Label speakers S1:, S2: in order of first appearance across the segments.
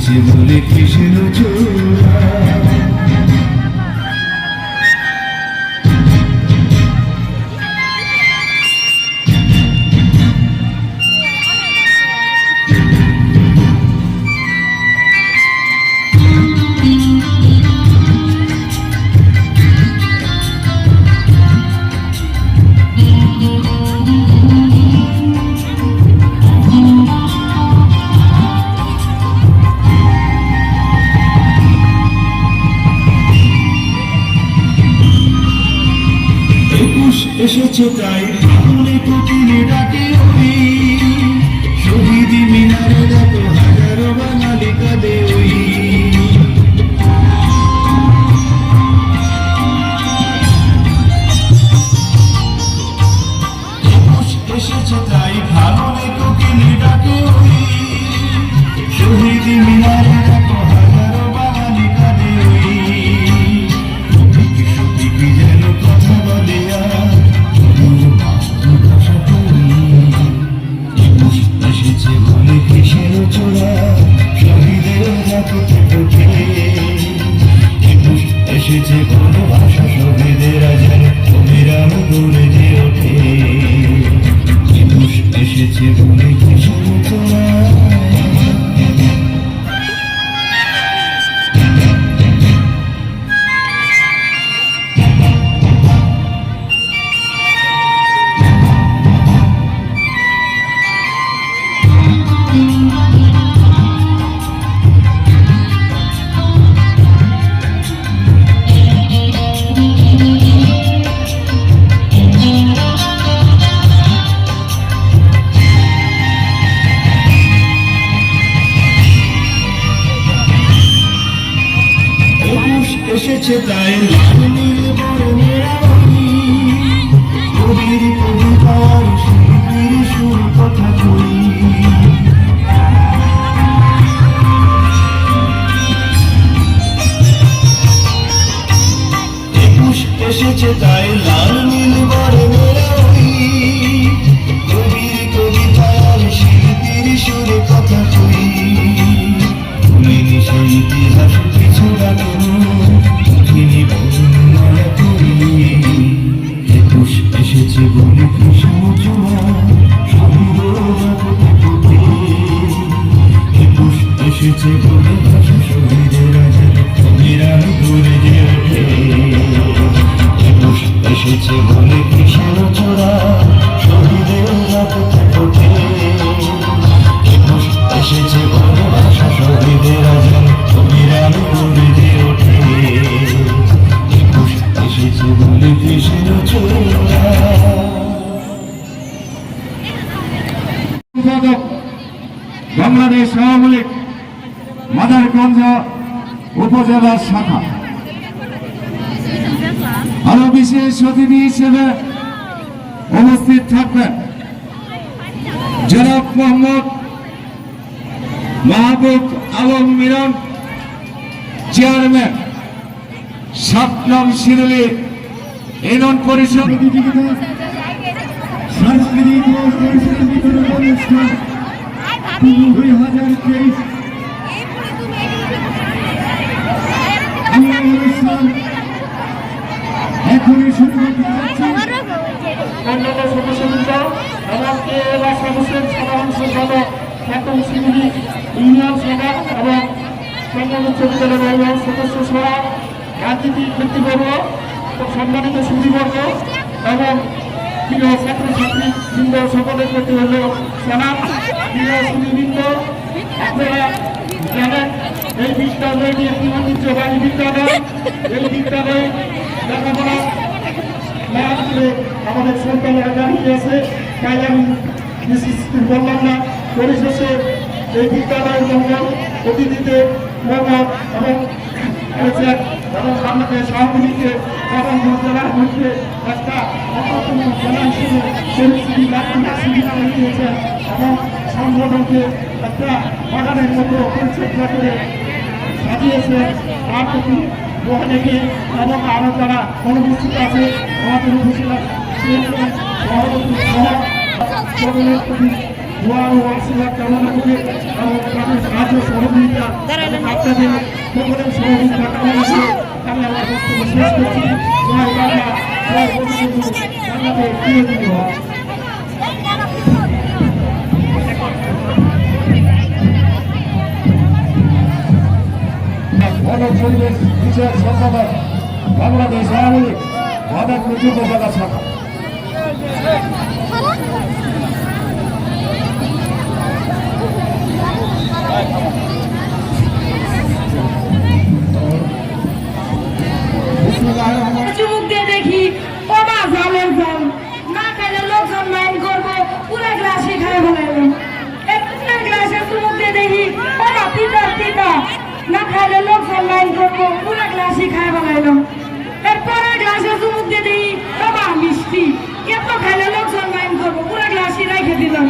S1: এসেছে বলে কিসের চোরা এসেছে তাই ভাবলে কোকিলে ডাকে ওই শহীদ মিনারে দেখো হাজারো বাঙালি কাঁদে ওই এসেছে তাই ভাবলে কোকিলে ডাকে ওই শহীদ মিনারে দেখো হাজারো বাঙালি কাঁদে ওই সত্যি যেন কথা বলে এসেছে বলে কিসের চোরা শহীদের রাখতে ওঠে এসেছে বলে ভাষা শহীদের যেন অবিরাম গড়ে যে ওঠে এসেছে বলে কিসের চোরা এসেছে তাই নীল বর্ণেরা কবির কবিতার শিল্পীর সুর কথা কই এসেছে তাই লাল নীল বর্ণেরা কবির কবিতার শিল্পীর সুর কথা কই ভুলিনি সেই ইতিহাস কিছু রাখো এসেছে বলে কৃষ্ণ চোরা এসেছে বলে ভাষা শহীদের অবিরাম ঘুরে যে ওঠে এসেছে বলে কৃষ্ণ চোরা শহীদের রাখতে ওঠে এসেছে বলে ভাষা শহীদের অবিরাম ঘুরে যে ওঠে এসেছে বলে কৃষ্ণ চোরা বাংলাদেশ আওয়ামী লীগ মাদারগঞ্জ উপজেলা শাখা আরো বিশেষ অতিথি হিসেবে উপস্থিত থাকবেন জনাব মোহাম্মদ মাহবুব আলম মিলন চেয়ারম্যান 7 নং শিরুলি ইউনিয়ন পরিষদ সাংস্কৃতিক অনুষ্ঠান 2023 এখনই শুরু করতে যাচ্ছি অন্যান্য সদস্যবৃন্দ এমনকি এলাকা হোসেন সাধারণ সম্পাদক খ্যাতন শিরুলি ইউনিয়ন সভা এবং সংগ্রাম উচ্চ বিদ্যালয়ের সদস্য সহ রাজনীতিক ব্যক্তিবর্গ সম্মানিত সুধীবর্গ এবং প্রিয় ছাত্রছাত্রী বৃন্দ সকলের প্রতি হল সালাম প্রিয় সুধীবৃন্দ আপনারা জানেন এই বিদ্যালয়টি একটি ঐতিহ্যবাহী বিদ্যালয় এই বিদ্যালয়ে লেখাপড়া না আসলে আমাদের সন্তানেরা দাঁড়িয়ে আছে তাই আমি বললাম না পরিশেষে এই বিদ্যালয়ের মঙ্গল অতিথিতে মঙ্গল এবং বাংলাদেশ আওয়ামী লীগের জেলার মধ্যে একটা অন্যতম জেলা হিসেবে পরিস্থিতি দিয়েছেন এবং সংগঠনকে একটা বাগানের মতো পরিচর্যা করে সাজিয়েছে তার প্রতি অনেকে এবং আরো যারা অনুপস্থিত আছে আমাদের উপস্থিত সকলের প্রতি দোয়া ও আশীর্বাদ কামনা করে এবং তাদের সাহায্য সহযোগিতা আপনাদের সকলের সহযোগিতা কামনা করে আমি আমার বক্তব্য শেষ করছি। জয় বাংলা, জয় বঙ্গবন্ধু, বাংলাদেশ চিরজীবী। পরিবেশ বিষয়ক সম্পাদক বাংলাদেশ আওয়ামী লীগ মাদারপুর উপজেলা শাখা।
S2: চুমুক দিয়ে দেখি ও মা জালের জাল না খাইলে লোকজন মাইন্ড করবো পুরো গ্লাসে খাই বলাইলাম। পুরো গ্লাসে চুমুক দিয়ে দেখি ও মা পিতা পিতা না খাইলে লোকজন মাইন্ড করবো পুরো গ্লাসে খাই বলাইলাম। এরপরে গ্লাসে চুমুক দিয়ে দেখি ও মা মিষ্টি এত খাইলে লোকজন মাইন্ড করবো পুরো গ্লাসে রেখে দিলাম।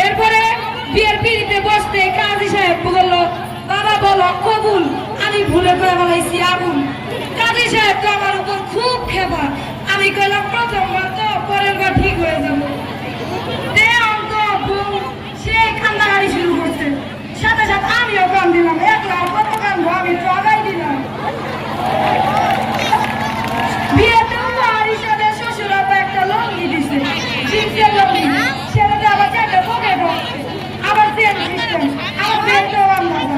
S2: এরপরে বিয়ের পিড়িতে বসতে কাজী সাহেব বললো বাবা বলো কবুল, আমি ভুলে করে বলাইছি আগুন। কাজী সাহেব তো আমার উপর খুব খেপা, আমি কইলাম প্রথমবার তো পরের বার ঠিক হয়ে যাবো। সে কান্দাকারি শুরু করছে, সাথে সাথে আমিও কান দিলাম, একলা কত কান্দবো আমি তো আগাই দিলাম। বিয়েতে উপহার হিসাবে শ্বশুর আব্বা একটা লঙ্গি দিছে, জিন্সের লঙ্গি, সেটাতে আবার চারটা পকেট আবার চেন সিস্টেম, আমার পেটটাও আন্দাজ।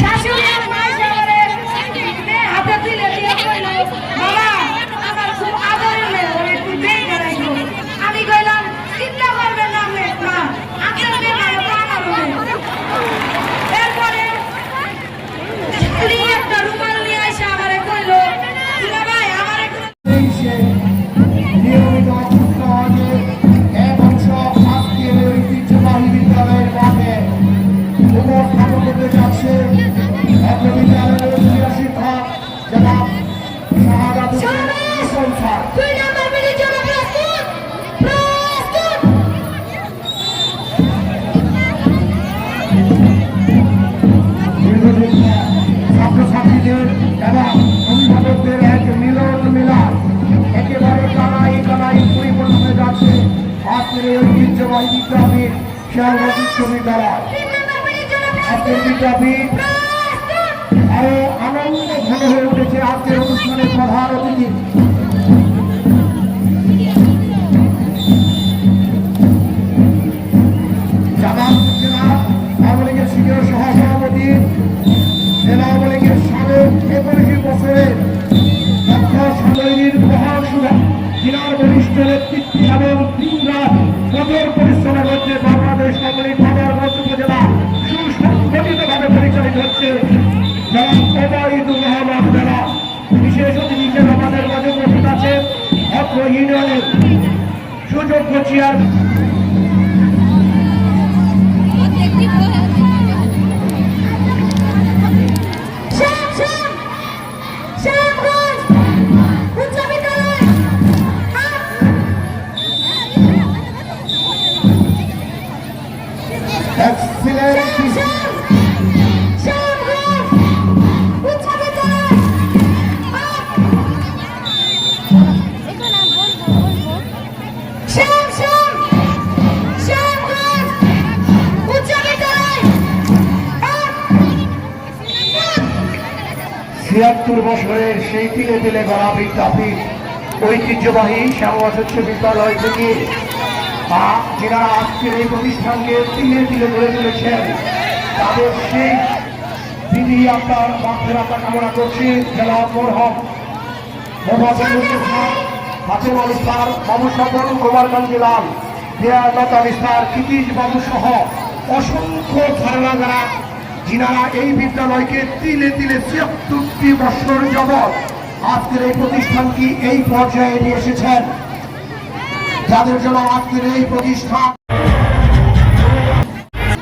S2: শাশুড়ি আর মায়ের হাতে তুলে দিয়ে কইল বাবা আমার খুব আদরের মেয়ে, ওর একটু দেখে রাখবো। আমি কইলাম চিন্তা করবেন না মা, আপনার মেয়ে মানে তো আমার মেয়ে। এরপরে একটা রুমাল নিয়ে এসে আমারে কইল দুলা ভাই আমার একটু
S1: নিয়মিত কুচকাওয়াজে এক অংশ আজকের ঐতিহ্যবাহী বিদ্যালয়ের মাঠে উপস্থাপন করতে যাচ্ছে বিদ্যালয়ের শিক্ষক জনাব শাহাদাত হোসেন স্যার। ছাত্রছাত্রীদের এবং অভিভাবকদের এক মিলন মিলাপ একেবারে কানাই কানাই পরিপূর্ণ হয়ে যাচ্ছে আজকের এই ঐতিহ্যবাহী বিদ্যাপীঠ শেয়ারবাদ বিশ্ববিদ্যালয়। আজকের বিদ্যাপীঠ আরো আনন্দ ঘন হয়ে উঠেছে আজকের অনুষ্ঠানের প্রধান অতিথি জামাত জেলা আওয়ামী লীগের সিনিয়র সহসভাপতি, জেলা আওয়ামী লীগের সাবেক 21 বছরের দক্ষ সাংবাদিক মহান সুধা জেলার বরিষ্ঠ নেতৃত্ব এবং দিনরাত কঠোর পরিশ্রমের মধ্যে বাংলাদেশ আওয়ামী লীগ মাদারগঞ্জ উপজেলা সুসংগঠিতভাবে পরিচালিত হচ্ছে। বিশেষ অতিথি হিসেবে আমাদের মাঝে উপস্থিত আছেন অত্র ইউনিয়নের সুযোগ্য চেয়ার বছরের সেই তিলে তিলে গড়া বিদ্যাপীঠ ঐতিহ্যবাহী শ্যামবাস উচ্চ বিদ্যালয় থেকে যারা আজকের এই প্রতিষ্ঠানকে তিলে তিলে গড়ে তুলেছেন তাদের সেই দিদি আপনার মাঠের আপনার কামনা করছি। জেলা মরহম হাতেম আল ইসলাম বাবু সকল কুমারগঞ্জ জেলার দেয়ালত আল ইসলাম কৃতিশ বাবু সহ অসংখ্য ধারণা যিনারা এই বিদ্যালয়কে তিলে তিলে ৭৬টি বছর যাবৎ আজকের এই প্রতিষ্ঠানটি এই পর্যায়ে নিয়ে এসেছেন, যাদের জন্য আজকের এই প্রতিষ্ঠান